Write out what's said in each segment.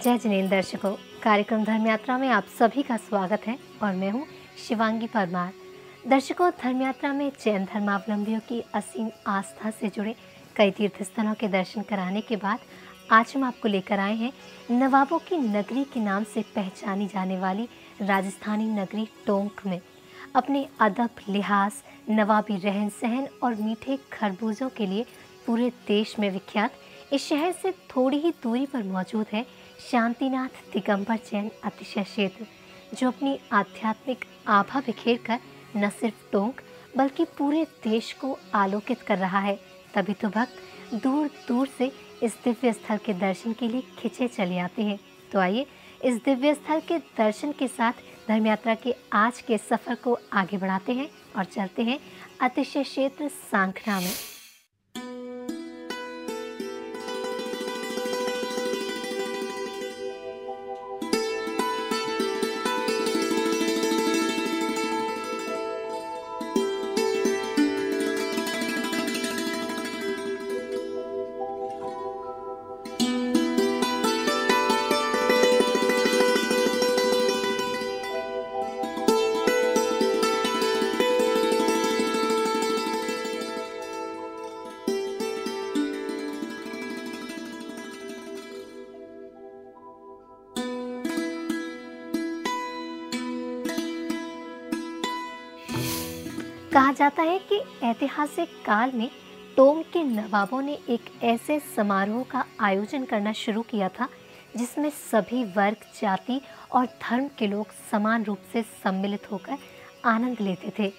जय जिनेंद्र दर्शकों, कार्यक्रम धर्म यात्रा में आप सभी का स्वागत है और मैं हूं शिवांगी परमार। दर्शकों, धर्म यात्रा में जैन धर्मावलंबियों की असीम आस्था से जुड़े कई तीर्थ स्थलों के दर्शन कराने के बाद आज हम आपको लेकर आए हैं नवाबों की नगरी के नाम से पहचानी जाने वाली राजस्थानी नगरी टोंक में। अपने अदब, लिहाज, नवाबी रहन सहन और मीठे खरबूजों के लिए पूरे देश में विख्यात इस शहर से थोड़ी ही दूरी पर मौजूद है शांतिनाथ दिगंबर जैन अतिशय क्षेत्र, जो अपनी आध्यात्मिक आभा बिखेर कर न सिर्फ टोंक बल्कि पूरे देश को आलोकित कर रहा है। तभी तो भक्त दूर दूर से इस दिव्य स्थल के दर्शन के लिए खिंचे चले आते हैं। तो आइए इस दिव्य स्थल के दर्शन के साथ धर्म यात्रा के आज के सफ़र को आगे बढ़ाते हैं और चलते हैं अतिशय क्षेत्र सांखना में। कहा जाता है कि ऐतिहासिक काल में टोंक के नवाबों ने एक ऐसे समारोह का आयोजन करना शुरू किया था जिसमें सभी वर्ग, जाति और धर्म के लोग समान रूप से सम्मिलित होकर आनंद लेते थे।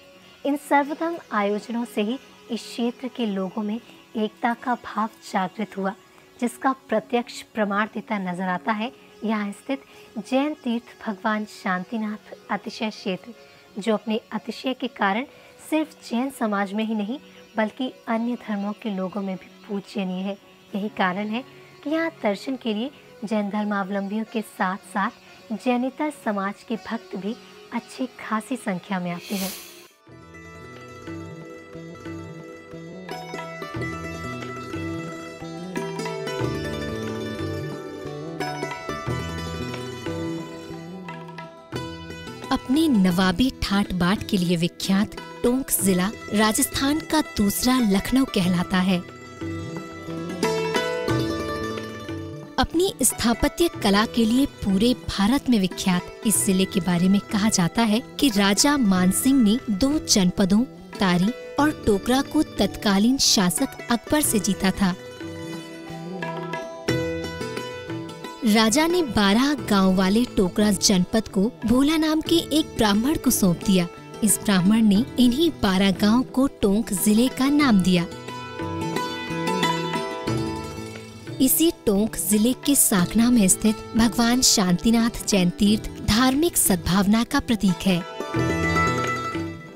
इन सर्वधर्म आयोजनों से ही इस क्षेत्र के लोगों में एकता का भाव जागृत हुआ, जिसका प्रत्यक्ष प्रमाण देता नजर आता है यहाँ स्थित जैन तीर्थ भगवान शांतिनाथ अतिशय क्षेत्र, जो अपने अतिशय के कारण सिर्फ जैन समाज में ही नहीं बल्कि अन्य धर्मों के लोगों में भी पूजनीय है। यही कारण है कि यहाँ दर्शन के लिए जैन धर्मावलंबियों के साथ साथ जैनेतर समाज के भक्त भी अच्छी खासी संख्या में आते हैं। अपनी नवाबी ठाट बाट के लिए विख्यात टोंक जिला राजस्थान का दूसरा लखनऊ कहलाता है। अपनी स्थापत्य कला के लिए पूरे भारत में विख्यात इस जिले के बारे में कहा जाता है कि राजा मानसिंह ने 2 जनपदों तारी और टोकरा को तत्कालीन शासक अकबर से जीता था। राजा ने 12 गांव वाले टोकरा जनपद को भोला नाम के एक ब्राह्मण को सौंप दिया। इस ब्राह्मण ने इन्हीं 12 गांव को टोंक जिले का नाम दिया। इसी टोंक जिले के सांखना में स्थित भगवान शांतिनाथ जैन तीर्थ धार्मिक सद्भावना का प्रतीक है।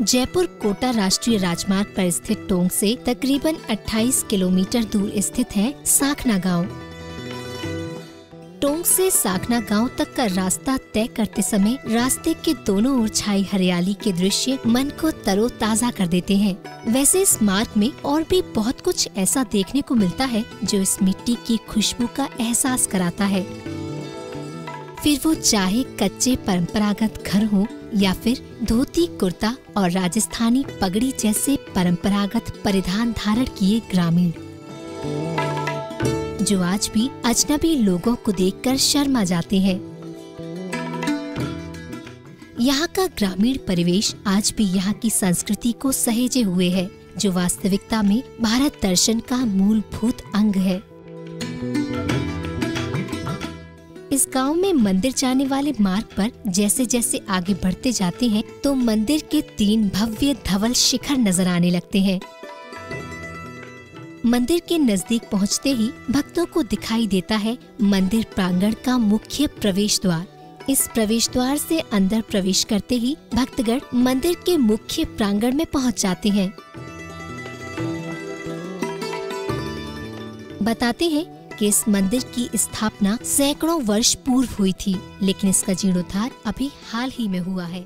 जयपुर कोटा राष्ट्रीय राजमार्ग पर स्थित टोंक से तकरीबन 28 किलोमीटर दूर स्थित है सांखना गांव। टोंक से सांखना गांव तक का रास्ता तय करते समय रास्ते के दोनों ओर छाई हरियाली के दृश्य मन को तरोताजा कर देते हैं। वैसे इस मार्ग में और भी बहुत कुछ ऐसा देखने को मिलता है जो इस मिट्टी की खुशबू का एहसास कराता है। फिर वो चाहे कच्चे परंपरागत घर हो या फिर धोती कुर्ता और राजस्थानी पगड़ी जैसे परंपरागत परिधान धारण किए ग्रामीण, जो आज भी अजनबी लोगों को देखकर शर्मा जाते हैं। यहाँ का ग्रामीण परिवेश आज भी यहाँ की संस्कृति को सहेजे हुए है, जो वास्तविकता में भारत दर्शन का मूलभूत अंग है। इस गांव में मंदिर जाने वाले मार्ग पर जैसे जैसे आगे बढ़ते जाते हैं तो मंदिर के 3 भव्य धवल शिखर नजर आने लगते हैं। मंदिर के नजदीक पहुंचते ही भक्तों को दिखाई देता है मंदिर प्रांगण का मुख्य प्रवेश द्वार। इस प्रवेश द्वार से अंदर प्रवेश करते ही भक्तगण मंदिर के मुख्य प्रांगण में पहुंच जाते हैं। बताते हैं कि इस मंदिर की स्थापना सैकड़ों वर्ष पूर्व हुई थी, लेकिन इसका जीर्णोद्धार अभी हाल ही में हुआ है।